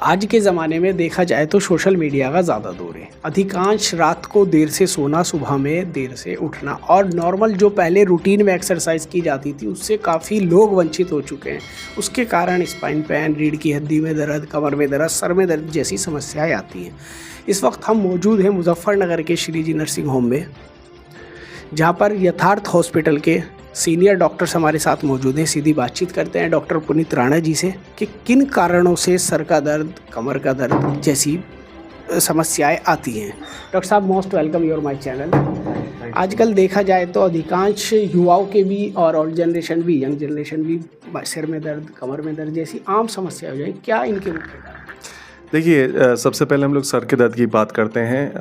आज के ज़माने में देखा जाए तो सोशल मीडिया का ज़्यादा दौर है। अधिकांश रात को देर से सोना, सुबह में देर से उठना और नॉर्मल जो पहले रूटीन में एक्सरसाइज की जाती थी उससे काफ़ी लोग वंचित हो चुके हैं। उसके कारण स्पाइन पेन, रीढ़ की हड्डी में दर्द, कमर में दर्द, सर में दर्द जैसी समस्याएं आती हैं। इस वक्त हम मौजूद हैं मुजफ्फरनगर के श्री जी नर्सिंग होम में, जहाँ पर यथार्थ हॉस्पिटल के सीनियर डॉक्टर्स हमारे साथ मौजूद हैं। सीधी बातचीत करते हैं डॉक्टर पुनीत राणा जी से कि किन कारणों से सर का दर्द, कमर का दर्द जैसी समस्याएं आती हैं। डॉक्टर साहब, most welcome your my channel. आजकल देखा जाए तो अधिकांश युवाओं के भी और ओल्ड जनरेशन भी, यंग जनरेशन भी सिर में दर्द, कमर में दर्द जैसी आम समस्या हो जाए। क्या इनके मुख्य कारण? देखिए, सबसे पहले हम लोग सर के दर्द की बात करते हैं।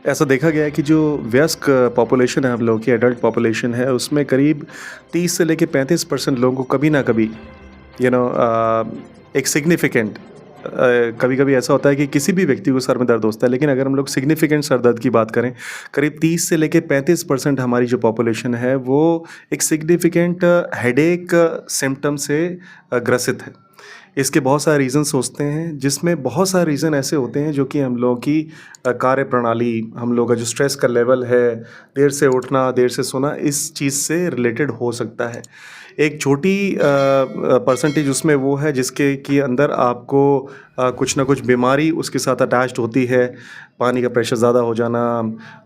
ऐसा देखा गया है कि जो वयस्क पॉपुलेशन है, हम लोग की एडल्ट पॉपुलेशन है, उसमें करीब 30 से लेकर 35% लोगों को कभी ना कभी एक सिग्निफिकेंट, कभी कभी ऐसा होता है कि किसी भी व्यक्ति को सर में दर्द होता है, लेकिन अगर हम लोग सिग्निफिकेंट सर दर्द की बात करें, करीब 30 से लेकर 35% हमारी जो पॉपुलेशन है वो एक सिग्निफिकेंट हेडेक सिम्टम से ग्रसित है। इसके बहुत सारे रीज़न्स होते हैं, जिसमें बहुत सारे रीज़न ऐसे होते हैं जो कि हम लोगों की कार्य प्रणाली, हम लोगों का जो स्ट्रेस का लेवल है, देर से उठना, देर से सोना, इस चीज़ से रिलेटेड हो सकता है। एक छोटी परसेंटेज उसमें वो है जिसके कि अंदर आपको कुछ ना कुछ बीमारी उसके साथ अटैच्ड होती है। पानी का प्रेशर ज़्यादा हो जाना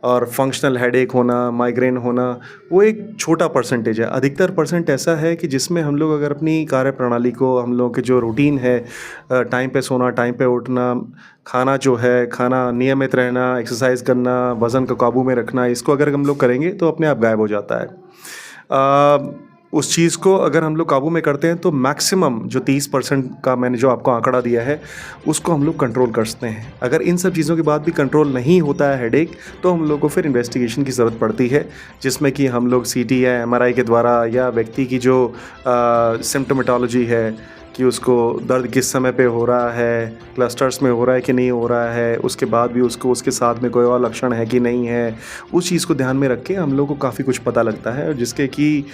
और फंक्शनल हेडेक होना, माइग्रेन होना, वो एक छोटा परसेंटेज है। अधिकतर परसेंट ऐसा है कि जिसमें हम लोग अगर अपनी कार्य प्रणाली को, हम लोगों के जो रूटीन है, टाइम पे सोना, टाइम पे उठना, खाना जो है, खाना नियमित रहना, एक्सरसाइज करना, वज़न को काबू में रखना, इसको अगर हम लोग करेंगे तो अपने आप गायब हो जाता है। उस चीज़ को अगर हम लोग काबू में करते हैं तो मैक्सिमम जो 30% का मैंने जो आपको आंकड़ा दिया है उसको हम लोग कंट्रोल कर सकते हैं। अगर इन सब चीज़ों के बाद भी कंट्रोल नहीं होता है हेडेक, तो हम लोग को फिर इन्वेस्टिगेशन की ज़रूरत पड़ती है, जिसमें कि हम लोग सीटी या एमआरआई के द्वारा या व्यक्ति की जो सिम्टोमेटोलॉजी है कि उसको दर्द किस समय पे हो रहा है, क्लस्टर्स में हो रहा है कि नहीं हो रहा है, उसके बाद भी उसको उसके साथ में कोई और लक्षण है कि नहीं है, उस चीज़ को ध्यान में रख के हम लोग को काफ़ी कुछ पता लगता है, और जिसके कि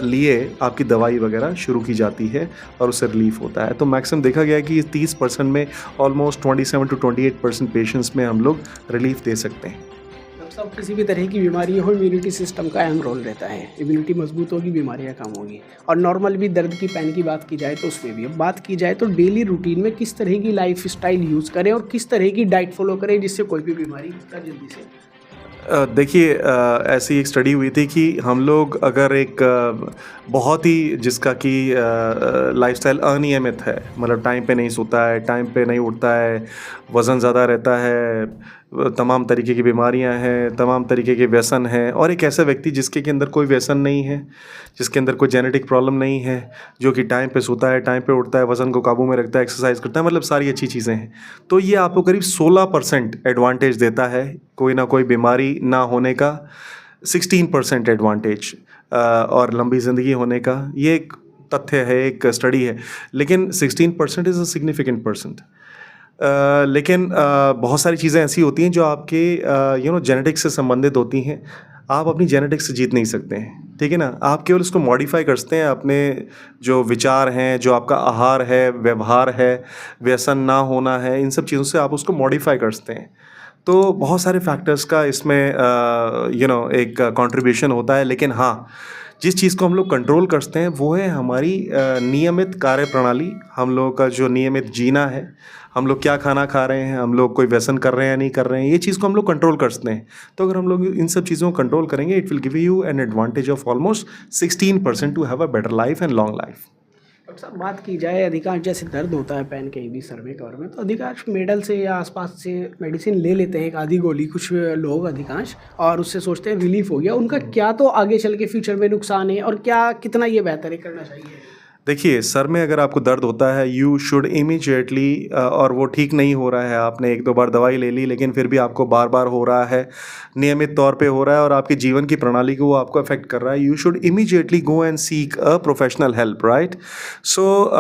लिए आपकी दवाई वगैरह शुरू की जाती है और उससे रिलीफ होता है। तो मैक्सिमम देखा गया है कि 30% में ऑलमोस्ट 27 to 28% पेशेंट्स में हम लोग रिलीफ दे सकते हैं। सब किसी भी तरह की बीमारी हो, इम्यूनिटी सिस्टम का अहम रोल रहता है। इम्यूनिटी मजबूत होगी, बीमारियां कम होगी। और नॉर्मल भी दर्द की, पेन की बात की जाए तो उसमें भी। अब बात की जाए तो डेली रूटीन में किस तरह की लाइफ स्टाइल यूज़ करें और किस तरह की डाइट फॉलो करें जिससे कोई भी बीमारी का जल्दी से। देखिए, ऐसी एक स्टडी हुई थी कि हम लोग अगर एक बहुत ही जिसका कि लाइफस्टाइल अनियमित है, मतलब टाइम पे नहीं सोता है, टाइम पे नहीं उठता है, वज़न ज़्यादा रहता है, तमाम तरीके की बीमारियां हैं, तमाम तरीके के व्यसन हैं, और एक ऐसा व्यक्ति जिसके के अंदर कोई व्यसन नहीं है, जिसके अंदर कोई जेनेटिक प्रॉब्लम नहीं है, जो कि टाइम पे सोता है, टाइम पे उठता है, वज़न को काबू में रखता है, एक्सरसाइज करता है, मतलब सारी अच्छी चीज़ें हैं, तो ये आपको करीब 16% एडवांटेज देता है कोई ना कोई बीमारी ना होने का, 16% एडवांटेज और लंबी ज़िंदगी होने का। ये एक तथ्य है, एक स्टडी है, लेकिन 16% इज़ अ सिग्निफिकेंट परसेंट। लेकिन बहुत सारी चीज़ें ऐसी होती हैं जो आपके जेनेटिक्स से संबंधित होती हैं। आप अपनी जेनेटिक्स से जीत नहीं सकते हैं, ठीक है ना। आप केवल उसको मॉडिफाई कर सकते हैं, अपने जो विचार हैं, जो आपका आहार है, व्यवहार है, व्यसन ना होना है, इन सब चीज़ों से आप उसको मॉडिफाई कर सकते हैं। तो बहुत सारे फैक्टर्स का इसमें एक कंट्रीब्यूशन होता है, लेकिन हाँ, जिस चीज़ को हम लोग कंट्रोल करते हैं वो है हमारी नियमित कार्य प्रणाली, हम लोगों का जो नियमित जीना है, हम लोग क्या खाना खा रहे हैं, हम लोग कोई व्यसन कर रहे हैं या नहीं कर रहे हैं, ये चीज़ को हम लोग कंट्रोल कर सकते हैं। तो अगर हम लोग इन सब चीज़ों को कंट्रोल करेंगे, it will give you an advantage of almost 16% to have a better life and long life. Doctor साहब, बात की जाए अधिकांश जैसे दर्द होता है पेन कहीं भी सर में, कमर में, तो अधिकांश मेडल से या आसपास से मेडिसिन ले लेते हैं, एक आधी गोली कुछ लोग अधिकांश, और उससे सोचते हैं रिलीफ हो गया। उनका क्या तो आगे चल के फ्यूचर में नुकसान है, और क्या कितना ये बेहतर है, करना चाहिए? देखिए, सर में अगर आपको दर्द होता है, यू शुड इमीडिएटली, और वो ठीक नहीं हो रहा है, आपने 1-2 बार दवाई ले ली, लेकिन फिर भी आपको बार बार हो रहा है, नियमित तौर पे हो रहा है, और आपके जीवन की प्रणाली को वो आपको अफेक्ट कर रहा है, you should immediately go and seek a professional help, right. So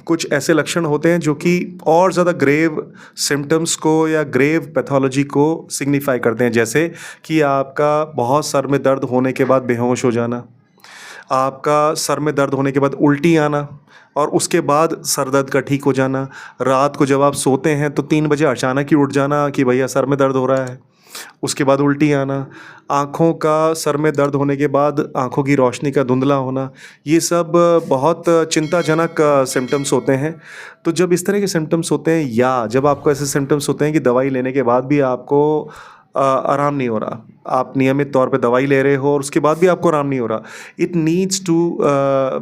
कुछ ऐसे लक्षण होते हैं जो कि और ज़्यादा ग्रेव सिम्टम्स को या ग्रेव पैथोलॉजी को सिग्निफाई करते हैं, जैसे कि आपका बहुत सर में दर्द होने के बाद बेहोश हो जाना, आपका सर में दर्द होने के बाद उल्टी आना, और उसके बाद सर दर्द का ठीक हो जाना। रात को जब आप सोते हैं तो 3 बजे अचानक ही उठ जाना कि भैया सर में दर्द हो रहा है। उसके बाद उल्टी आना, आँखों का सर में दर्द होने के बाद आँखों की रोशनी का धुंधला होना, ये सब बहुत चिंताजनक सिम्पटम्स होते हैं। तो जब इस तरह के सिम्पटम्स होते हैं या जब आपको ऐसे सिम्पटम्स होते हैं कि दवाई लेने के बाद भी आपको आराम नहीं हो रहा, आप नियमित तौर पे दवाई ले रहे हो और उसके बाद भी आपको आराम नहीं हो रहा, it needs to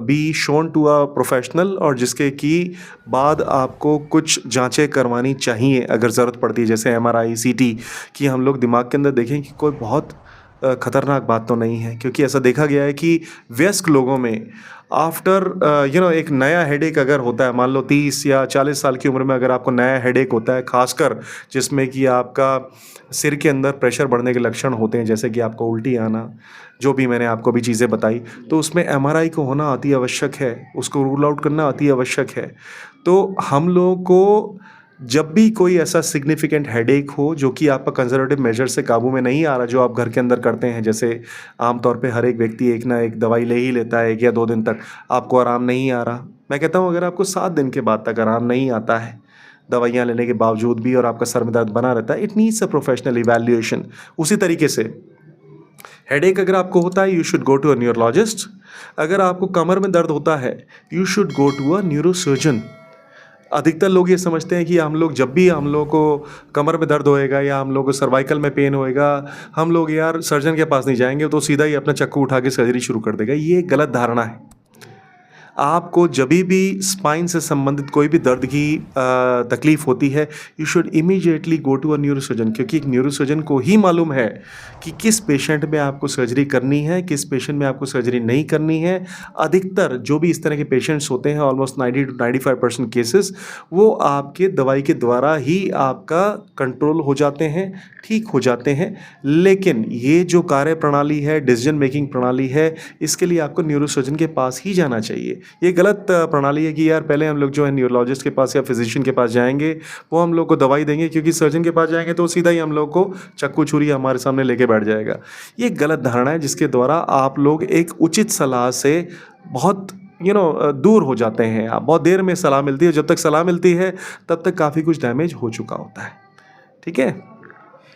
be shown to a professional, और जिसके की बाद आपको कुछ जांचें करवानी चाहिए अगर ज़रूरत पड़ती है, जैसे MRI CT, कि हम लोग दिमाग के अंदर देखें कि कोई बहुत ख़तरनाक बात तो नहीं है। क्योंकि ऐसा देखा गया है कि वयस्क लोगों में आफ्टर एक नया हेडेक अगर होता है, मान लो 30 या 40 साल की उम्र में अगर आपको नया हेडेक होता है, खासकर जिसमें कि आपका सिर के अंदर प्रेशर बढ़ने के लक्षण होते हैं, जैसे कि आपको उल्टी आना, जो भी मैंने आपको भी चीज़ें बताई, तो उसमें MRI को होना अति आवश्यक है, उसको रूल आउट करना अति आवश्यक है। तो हम लोगों को जब भी कोई ऐसा सिग्निफिकेंट हेडेक हो जो कि आपका कंजर्वेटिव मेजर से काबू में नहीं आ रहा, जो आप घर के अंदर करते हैं, जैसे आमतौर पे हर एक व्यक्ति एक ना एक दवाई ले ही लेता है 1 या 2 दिन तक, आपको आराम नहीं आ रहा, मैं कहता हूँ अगर आपको 7 दिन के बाद तक आराम नहीं आता है दवाइयाँ लेने के बावजूद भी और आपका सर में दर्द बना रहता है, it needs a professional evaluation. उसी तरीके से हेडेक अगर आपको होता है, you should go to a neurologist. अगर आपको कमर में दर्द होता है, you should go to a neurosurgeon. अधिकतर लोग ये समझते हैं कि हम लोग जब भी हम लोग को कमर में दर्द होएगा या हम लोग को सर्वाइकल में पेन होएगा, हम लोग यार सर्जन के पास नहीं जाएंगे, तो सीधा ही अपना चक्कू उठा के सर्जरी शुरू कर देगा। ये गलत धारणा है। आपको जब भी स्पाइन से संबंधित कोई भी दर्द की तकलीफ़ होती है, you should immediately go to a neurosurgeon, क्योंकि एक न्यूरोसर्जन को ही मालूम है कि किस पेशेंट में आपको सर्जरी करनी है, किस पेशेंट में आपको सर्जरी नहीं करनी है। अधिकतर जो भी इस तरह के पेशेंट्स होते हैं, ऑलमोस्ट 90 to 95% केसेस, वो आपके दवाई के द्वारा ही आपका कंट्रोल हो जाते हैं, ठीक हो जाते हैं। लेकिन ये जो कार्य प्रणाली है, डिसीजन मेकिंग प्रणाली है, इसके लिए आपको न्यूरोसर्जन के पास ही जाना चाहिए। ये गलत प्रणाली है कि यार पहले हम लोग जो है न्यूरोलॉजिस्ट के पास या फिजिशियन के पास जाएंगे, वो हम लोग को दवाई देंगे, क्योंकि सर्जन के पास जाएंगे तो सीधा ही हम लोग को चक्कू छुरी हमारे सामने लेके बैठ जाएगा। ये गलत धारणा है जिसके द्वारा आप लोग एक उचित सलाह से बहुत दूर हो जाते हैं। आप बहुत देर में सलाह मिलती है, जब तक सलाह मिलती है तब तक काफ़ी कुछ डैमेज हो चुका होता है। ठीक है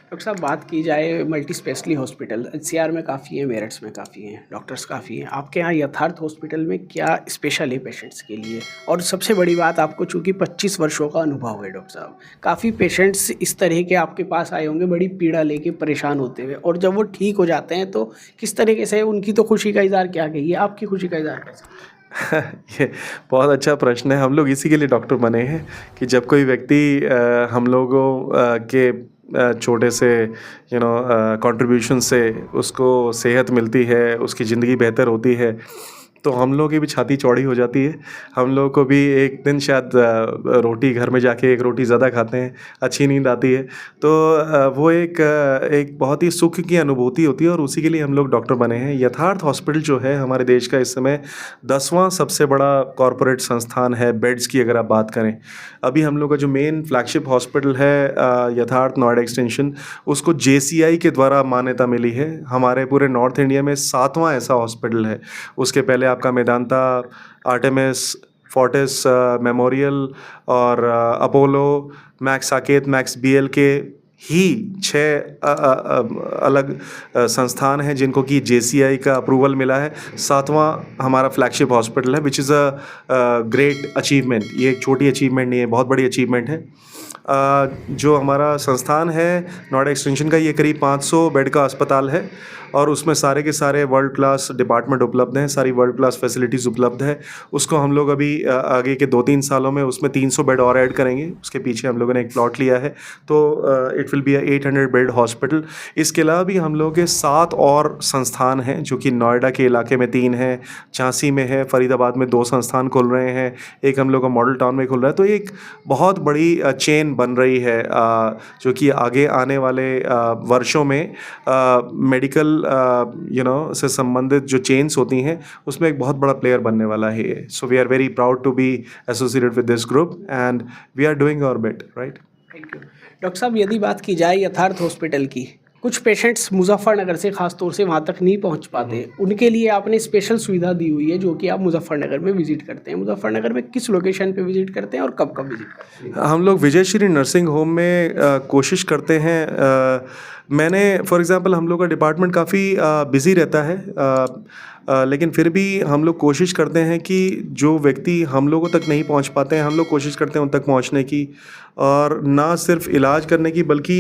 डॉक्टर साहब, बात की जाए मल्टी स्पेशलिटी हॉस्पिटल, NCR में काफ़ी है, मेरठ में काफ़ी हैं, डॉक्टर्स काफ़ी हैं। आपके यहाँ यथार्थ हॉस्पिटल में क्या स्पेशल है पेशेंट्स के लिए? और सबसे बड़ी बात, आपको चूँकि 25 वर्षों का अनुभव है डॉक्टर साहब, काफ़ी पेशेंट्स इस तरह के आपके पास आए होंगे बड़ी पीड़ा लेके परेशान होते हुए, और जब वो ठीक हो जाते हैं तो किस तरीके से उनकी तो खुशी का इज़हार क्या कहिए, आपकी खुशी का इज़हार कैसे? ये बहुत अच्छा प्रश्न है। हम लोग इसी के लिए डॉक्टर बने हैं कि जब कोई व्यक्ति हम लोगों के छोटे से कंट्रीब्यूशन से उसको सेहत मिलती है, उसकी ज़िंदगी बेहतर होती है, तो हम लोगों की भी छाती चौड़ी हो जाती है। हम लोगों को भी एक दिन शायद रोटी घर में जाके एक रोटी ज़्यादा खाते हैं, अच्छी नींद आती है, तो वो एक बहुत ही सुख की अनुभूति होती है, और उसी के लिए हम लोग डॉक्टर बने हैं। यथार्थ हॉस्पिटल जो है हमारे देश का इस समय 10वां सबसे बड़ा कॉरपोरेट संस्थान है बेड्स की अगर आप बात करें। अभी हम लोग का जो मेन फ्लैगशिप हॉस्पिटल है यथार्थ नोएडा एक्सटेंशन, उसको JCI के द्वारा मान्यता मिली है। हमारे पूरे नॉर्थ इंडिया में 7वां ऐसा हॉस्पिटल है। उसके पहले आपका मेदांता, आर्टेमिस, फोर्टिस मेमोरियल और Apollo, max Saket, max BL के ही 6 अलग संस्थान हैं जिनको कि JCI का अप्रूवल मिला है। 7वां हमारा फ्लैगशिप हॉस्पिटल है, which is a great achievement. ये एक छोटी अचीवमेंट नहीं है, बहुत बड़ी अचीवमेंट है। जो हमारा संस्थान है नोएडा एक्सटेंशन का, ये करीब 500 बेड का अस्पताल है, और उसमें सारे के सारे वर्ल्ड क्लास डिपार्टमेंट उपलब्ध हैं, सारी वर्ल्ड क्लास फैसिलिटीज़ उपलब्ध है। उसको हम लोग अभी आगे के 2-3 सालों में उसमें 300 बेड और ऐड करेंगे। उसके पीछे हम लोगों ने एक प्लॉट लिया है, तो it will be 800 bed hospital. इसके अलावा भी हम लोगों के 7 और संस्थान हैं, जो कि नोएडा के इलाके में 3 हैं, झांसी में है, फरीदाबाद में 2 संस्थान खुल रहे हैं, एक हम लोग का मॉडल टाउन में खुल रहा है। तो एक बहुत बड़ी चेन बन रही है, जो कि आगे आने वाले वर्षों में मेडिकल से संबंधित जो चेन्स होती हैं उसमें एक बहुत बड़ा प्लेयर बनने वाला है। So we are very proud to be associated with this group and we are doing our bit, right. Thank you doctor साहब। यदि बात की जाए यथार्थ हॉस्पिटल की, कुछ पेशेंट्स मुजफ्फरनगर से ख़ास तौर से वहाँ तक नहीं पहुँच पाते, उनके लिए आपने स्पेशल सुविधा दी हुई है जो कि आप मुजफ्फरनगर में विजिट करते हैं। मुजफ्फरनगर में किस लोकेशन पे विजिट करते हैं और कब कब विजिट करते हैं? हम लोग विजय श्री नर्सिंग होम में कोशिश करते हैं। मैंने फॉर एग्ज़ाम्पल हम लोग का डिपार्टमेंट काफ़ी बिज़ी रहता है, लेकिन फिर भी हम लोग कोशिश करते हैं कि जो व्यक्ति हम लोगों तक नहीं पहुंच पाते हैं, हम लोग कोशिश करते हैं उन तक पहुंचने की, और ना सिर्फ इलाज करने की बल्कि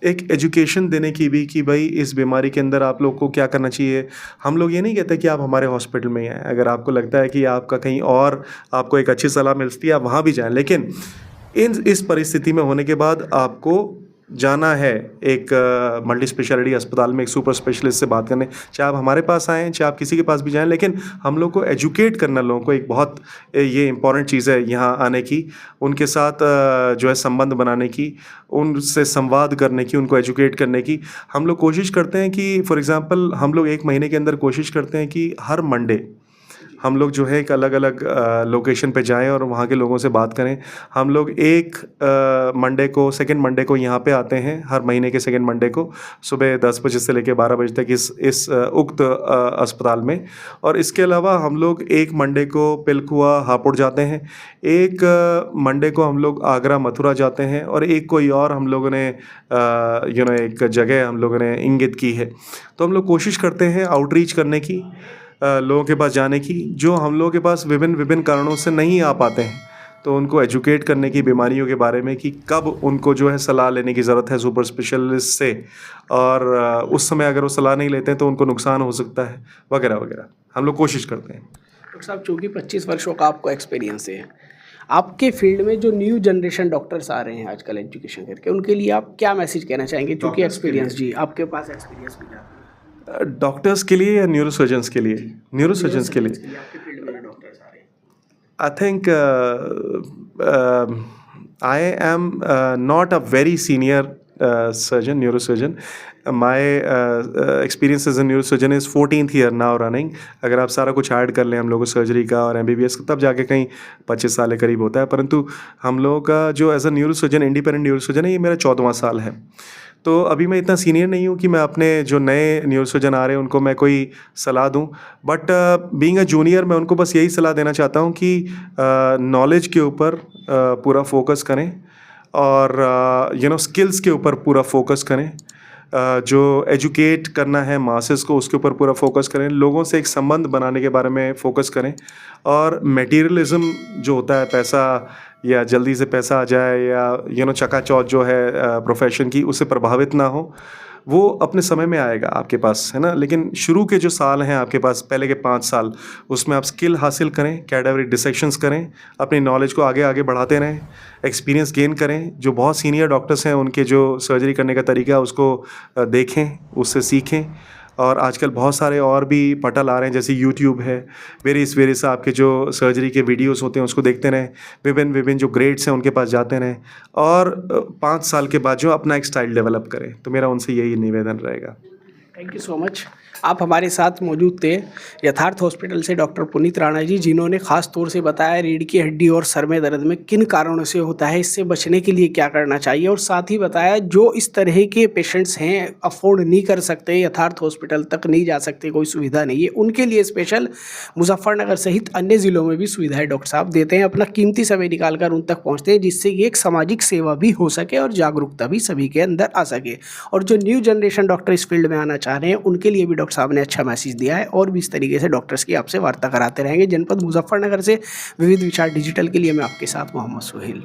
एक एजुकेशन देने की भी कि भाई इस बीमारी के अंदर आप लोग को क्या करना चाहिए। हम लोग ये नहीं कहते कि आप हमारे हॉस्पिटल में ही आएँ, अगर आपको लगता है कि आपका कहीं और आपको एक अच्छी सलाह मिलती है आप वहाँ भी जाएँ, लेकिन इस परिस्थिति में होने के बाद आपको जाना है एक मल्टी स्पेशलिटी अस्पताल में एक सुपर स्पेशलिस्ट से बात करने। चाहे आप हमारे पास आएँ, चाहे आप किसी के पास भी जाएं, लेकिन हम लोग को एजुकेट करना, लोगों को एक बहुत ये इम्पॉर्टेंट चीज़ है यहाँ आने की, उनके साथ जो है संबंध बनाने की, उनसे संवाद करने की, उनको एजुकेट करने की। हम लोग कोशिश करते हैं कि फॉर एग्ज़ाम्पल हम लोग 1 महीने के अंदर कोशिश करते हैं कि हर मंडे हम लोग जो है एक अलग अलग लोकेशन पे जाएं और वहाँ के लोगों से बात करें। हम लोग एक सेकंड मंडे को यहाँ पे आते हैं, हर महीने के सेकंड मंडे को सुबह 10 बजे से लेकर 12 बजे तक इस उक्त अस्पताल में। और इसके अलावा हम लोग एक मंडे को पिलखुआ हापुड़ जाते हैं, एक मंडे को हम लोग आगरा मथुरा जाते हैं, और एक कोई और हम लोगों ने एक जगह हम लोगों ने इंगित की है। तो हम लोग कोशिश करते हैं आउटरीच करने की, लोगों के पास जाने की, जो हम लोगों के पास विभिन्न कारणों से नहीं आ पाते हैं, तो उनको एजुकेट करने की बीमारियों के बारे में कि कब उनको जो है सलाह लेने की ज़रूरत है सुपर स्पेशलिस्ट से, और उस समय अगर वो सलाह नहीं लेते हैं तो उनको नुकसान हो सकता है वगैरह वगैरह। हम लोग कोशिश करते हैं। डॉक्टर साहब, चूँकि 25 वर्षों का आपको एक्सपीरियंस है, आपके फील्ड में जो न्यू जनरेशन डॉक्टर्स आ रहे हैं आजकल एजुकेशन करके, उनके लिए आप क्या मैसेज कहना चाहेंगे? चूँकि एक्सपीरियंस, जी आपके पास एक्सपीरियंस भी ज़्यादा। डॉक्टर्स के लिए या न्यूरोसर्जन्स के लिए? न्यूरोसर्जन्स के लिए आपके फील्ड में जो डॉक्टर्स आ रहे हैं। I think I am not a very senior neurosurgeon. My experience as a neurosurgeon is 14th year now running. अगर आप सारा कुछ ऐड कर लें हम लोगों को सर्जरी का और MBBS का, तब जाके कहीं 25 साल के करीब होता है। परंतु हम लोगों का जो as a neurosurgeon, independent neurosurgeon है, ये मेरा 14वां साल है। तो अभी मैं इतना सीनियर नहीं हूँ कि मैं अपने जो नए न्यूरोसर्जन आ रहे हैं उनको मैं कोई सलाह दूँ, बट बीइंग अ जूनियर मैं उनको बस यही सलाह देना चाहता हूँ कि नॉलेज के ऊपर पूरा फोकस करें, और स्किल्स के ऊपर पूरा फोकस करें। जो एजुकेट करना है मासेस को, उसके ऊपर पूरा फोकस करें, लोगों से एक संबंध बनाने के बारे में फोकस करें, और मटेरियलिज्म जो होता है, पैसा या जल्दी से पैसा आ जाए या चकाचौंध जो है प्रोफेशन की, उससे प्रभावित ना हो, वो अपने समय में आएगा आपके पास, है ना। लेकिन शुरू के जो साल हैं आपके पास, पहले के 5 साल, उसमें आप स्किल हासिल करें, कैडावरी डिसेक्शंस करें, अपनी नॉलेज को आगे आगे बढ़ाते रहें, एक्सपीरियंस गेन करें। जो बहुत सीनियर डॉक्टर्स हैं उनके जो सर्जरी करने का तरीका है उसको देखें, उससे सीखें। और आजकल बहुत सारे और भी पटल आ रहे हैं, जैसे यूट्यूब है, वेरियस आपके जो सर्जरी के वीडियोस होते हैं उसको देखते रहें, विभिन्न जो ग्रेड्स हैं उनके पास जाते रहें, और 5 साल के बाद जो अपना एक स्टाइल डेवलप करें। तो मेरा उनसे यही निवेदन रहेगा। Thank you so much. आप हमारे साथ मौजूद थे यथार्थ हॉस्पिटल से डॉक्टर पुनीत राणा जी, जिन्होंने खास तौर से बताया रीढ़ की हड्डी और सर में दर्द में किन कारणों से होता है, इससे बचने के लिए क्या करना चाहिए, और साथ ही बताया जो इस तरह के पेशेंट्स हैं, अफोर्ड नहीं कर सकते, यथार्थ हॉस्पिटल तक नहीं जा सकते, कोई सुविधा नहीं है, उनके लिए स्पेशल मुजफ्फरनगर सहित अन्य ज़िलों में भी सुविधाएँ डॉक्टर साहब देते हैं। अपना कीमती समय निकाल कर उन तक पहुँचते हैं, जिससे कि एक सामाजिक सेवा भी हो सके और जागरूकता भी सभी के अंदर आ सके। और जो न्यू जनरेशन डॉक्टर इस फील्ड में आना चाह रहे हैं, उनके लिए भी डॉक्टर साहब ने अच्छा मैसेज दिया है, और भी इस तरीके से डॉक्टर्स की आपसे वार्ता कराते रहेंगे। जनपद मुजफ्फरनगर से विविध विचार डिजिटल के लिए मैं आपके साथ मोहम्मद सुहेल।